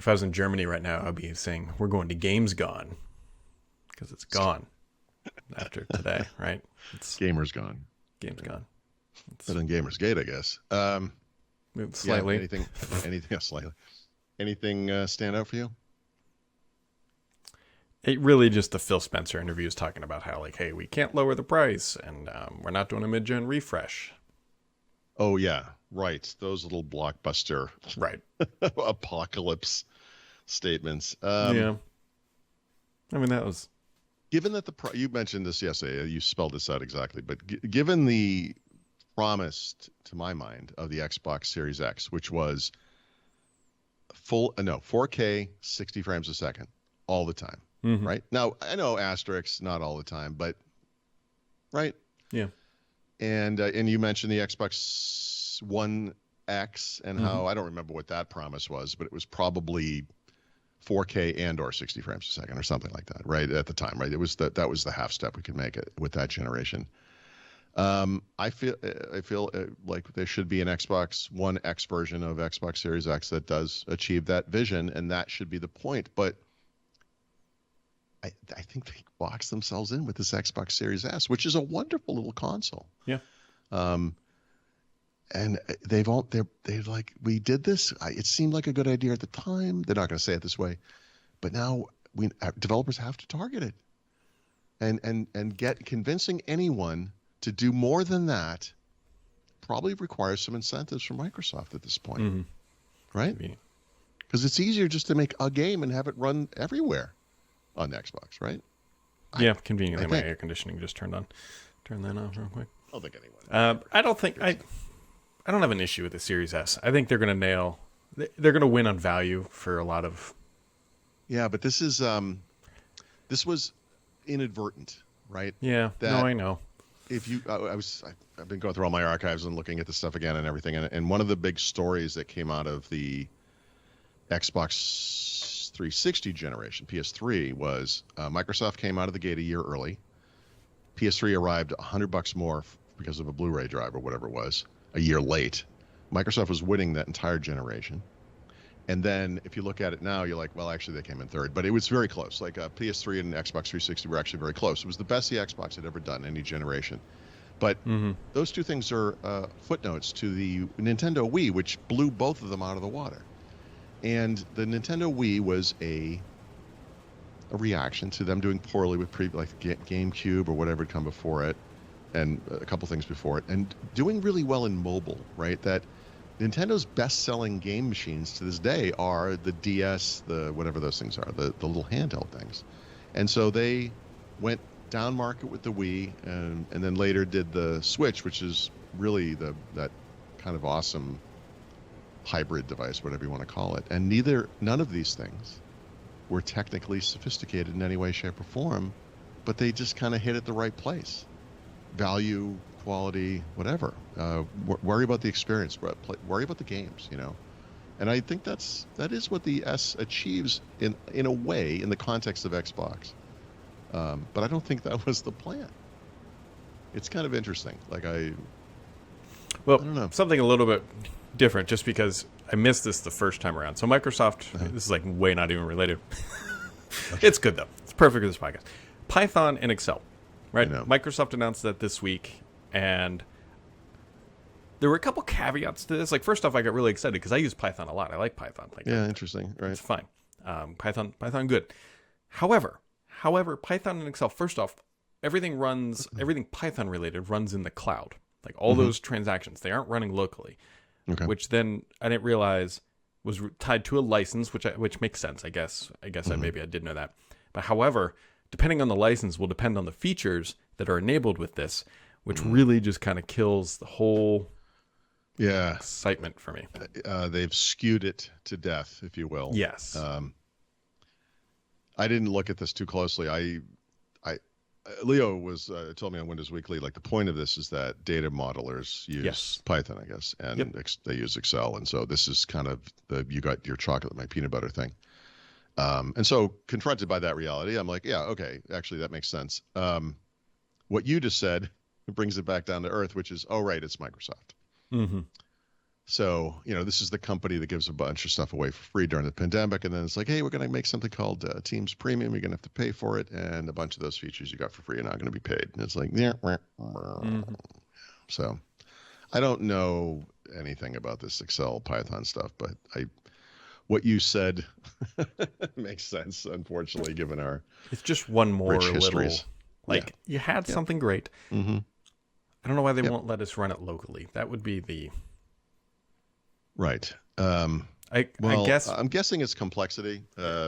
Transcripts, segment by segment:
If I was in Germany right now, I'd be saying we're going to Games Gone because it's gone after today, right? It's Gamer's gone. Games Gone. It's But on Gamer's Gate, I guess. moved Yeah. slightly. Anything else slightly? Anything stand out for you? It really just the Phil Spencer interviews talking about how like, hey, we can't lower the price and we're not doing a mid-gen refresh. Oh yeah, right. Those little blockbuster Right. apocalypse statements. Yeah. I mean, that was Given that you mentioned this yesterday, you spelled this out exactly, but given the promise, to my mind, of the Xbox Series X, which was 4K, 60 frames a second, all the time, right? Now I know asterisks, not all the time, but right. yeah. And you mentioned the Xbox One X and how I don't remember what that promise was, but it was probably 4K and or 60 frames a second or something like that, right? At the time, right? It was that was the half step we could make it with that generation. I feel like there should be an Xbox One X version of Xbox Series X that does achieve that vision, and that should be the point. But I think they box themselves in with this Xbox Series S, which is a wonderful little console. Yeah. And they're like, we did this. It seemed like a good idea at the time. They're not going to say it this way, but now developers have to target it, and get convincing anyone to do more than that. Probably requires some incentives from Microsoft at this point, right? Because it's easier just to make a game and have it run everywhere on the Xbox, right? Yeah, conveniently my air conditioning just turned on. Turn that off real quick. I don't think anyone. I don't have an issue with the Series S. I think they're going to they're going to win on value for a lot of. Yeah, but this was inadvertent, right? Yeah, no, I know. If you, I've been going through all my archives and looking at this stuff again and everything, and one of the big stories that came out of the Xbox 360 generation, PS3, was Microsoft came out of the gate a year early. PS3 arrived $100 more because of a Blu-ray drive or whatever it was, a year late. Microsoft was winning that entire generation. And then if you look at it now, you're like, well, actually they came in third, but it was very close. Like PS3 and Xbox 360 were actually very close. It was the best the Xbox had ever done any generation. But those two things are footnotes to the Nintendo Wii, which blew both of them out of the water. And the Nintendo Wii was a reaction to them doing poorly with like GameCube or whatever had come before it, and a couple things before it, and doing really well in mobile, right? That Nintendo's best-selling game machines to this day are the DS, the whatever those things are, the little handheld things. And so they went down market with the Wii, and then later did the Switch, which is really that kind of awesome hybrid device, whatever you want to call it. And none of these things were technically sophisticated in any way, shape, or form, but they just kind of hit at the right place. Value, quality, whatever. Worry about the experience. Worry about the games, you know. And I think that is what the S achieves in a way in the context of Xbox. But I don't think that was the plan. It's kind of interesting. Like I don't know. Something a little bit different, just because I missed this the first time around. So Microsoft, this is like way not even related. It's good though. It's perfect for this podcast. Python and Excel, right? Microsoft announced that this week, and there were a couple caveats to this. Like first off, I got really excited because I use Python a lot. I like Python. Like, interesting. Right. It's fine. Python good. However, Python and Excel, first off, everything Python related runs in the cloud. Like all those transactions, they aren't running locally. Okay. Which then I didn't realize was tied to a license, which makes sense. I guess I did know that. But however, depending on the license will depend on the features that are enabled with this, which really just kind of kills the whole excitement for me. They've skewed it to death, if you will. Yes. I didn't look at this too closely. Leo was told me on Windows Weekly, like the point of this is that data modelers use Python, I guess, and they use Excel, and so this is kind of you got your chocolate, my peanut butter thing. And so confronted by that reality, I'm like, yeah, okay, actually that makes sense. What you just said brings it back down to earth, which is, oh right, it's Microsoft. So, this is the company that gives a bunch of stuff away for free during the pandemic. And then it's like, hey, we're going to make something called Teams Premium. You're going to have to pay for it. And a bunch of those features you got for free are not going to be paid. And it's like, yeah. So I don't know anything about this Excel Python stuff, but what you said makes sense, unfortunately, given our it's just one more rich little, histories. like you had something great. Mm-hmm. I don't know why they won't let us run it locally. That would be the right. I guess I'm guessing it's complexity,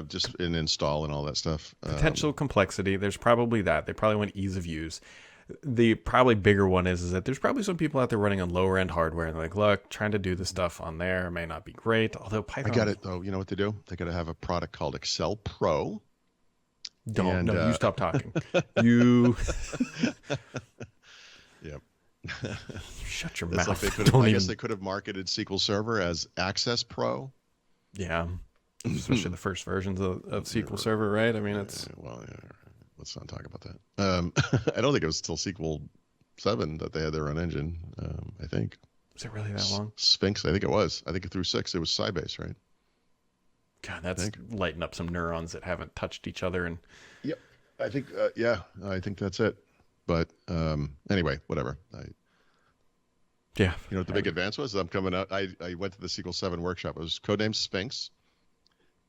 just in install and all that stuff. Potential complexity. There's probably that. They probably want ease of use. The probably bigger one is that there's probably some people out there running on lower end hardware and like, look, trying to do this stuff on there may not be great. Although Python, I got it though. You know what they do? They got to have a product called Excel Pro. You stop talking. You Yep. Shut your It's mouth. like I guess they could have marketed SQL Server as Access Pro. Yeah, especially the first versions of SQL Server, right? I mean, it's let's not talk about that. I don't think it was till SQL 7 that they had their own engine. I think. Was it really that long? Sphinx, I think it was. I think through 6 it was Sybase, right? God, that's lighting up some neurons that haven't touched each other. And yep, I think I think that's it. But anyway, whatever. You know what the big advance was? I'm coming out. I went to the SQL 7 workshop. It was codenamed Sphinx.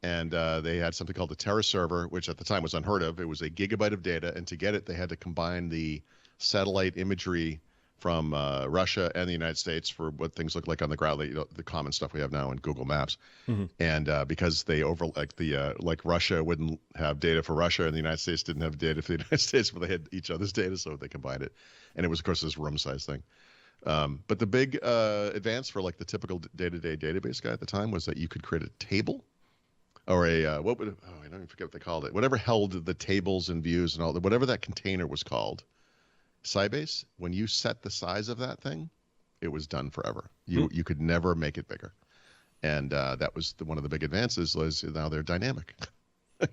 And they had something called the Terra server, which at the time was unheard of. It was a gigabyte of data. And to get it, they had to combine the satellite imagery from Russia and the United States for what things look like on the ground, the common stuff we have now in Google Maps. Mm-hmm. And because they like Russia wouldn't have data for Russia and the United States didn't have data for the United States, but they had each other's data, so they combined it. And it was, of course, this room size thing. But the big advance for like the typical day-to-day database guy at the time was that you could create a table or I don't even forget what they called it. Whatever held the tables and views and all that, whatever that container was called. Sybase, when you set the size of that thing, it was done forever. You could never make it bigger. And that was one of the big advances was now they're dynamic,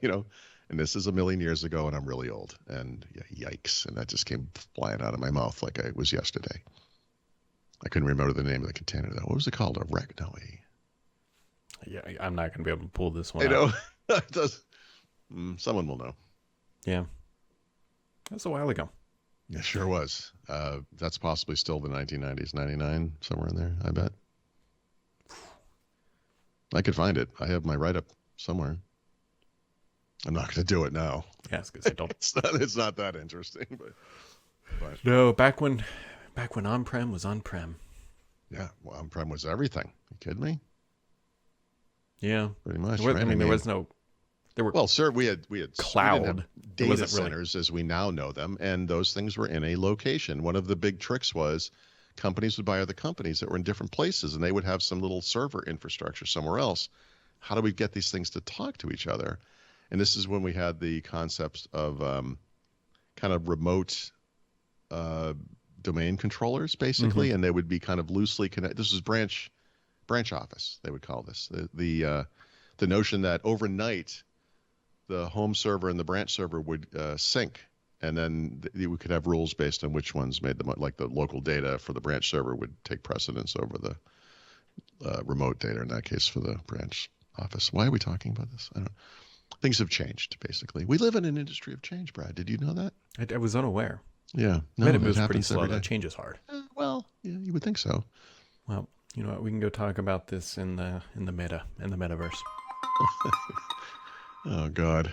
and this is a million years ago and I'm really old and yikes. And that just came flying out of my mouth like it was yesterday. I couldn't remember the name of the container though. What was it called? Yeah, I'm not going to be able to pull this one out. I know. It does. Someone will know. Yeah. That's a while ago. It sure was. That's possibly still the 1990s, 99, somewhere in there, I bet. I could find it. I have my write-up somewhere. I'm not going to do it now. Yeah, because I don't. It's not that interesting, but no. Back when on-prem was on-prem. Yeah, well, on-prem was everything. You kidding me? Yeah, pretty much. Right? I mean, there was no. There were we had cloud. We didn't have data centers as we now know them, and those things were in a location. One of the big tricks was companies would buy other companies that were in different places, and they would have some little server infrastructure somewhere else. How do we get these things to talk to each other? And this is when we had the concepts of kind of remote domain controllers, basically, and they would be kind of loosely connected. This is branch office, they would call this. The notion that overnight the home server and the branch server would sync, and then we could have rules based on which ones made them, like the local data for the branch server would take precedence over the remote data, in that case for the branch office. Why are we talking about this? I don't know. Things have changed, basically. We live in an industry of change, Brad. Did you know that? I was unaware. Yeah. No, it moves pretty slow. That change is hard. Well, yeah, you would think so. Well, you know what? We can go talk about this in the metaverse. Oh, God.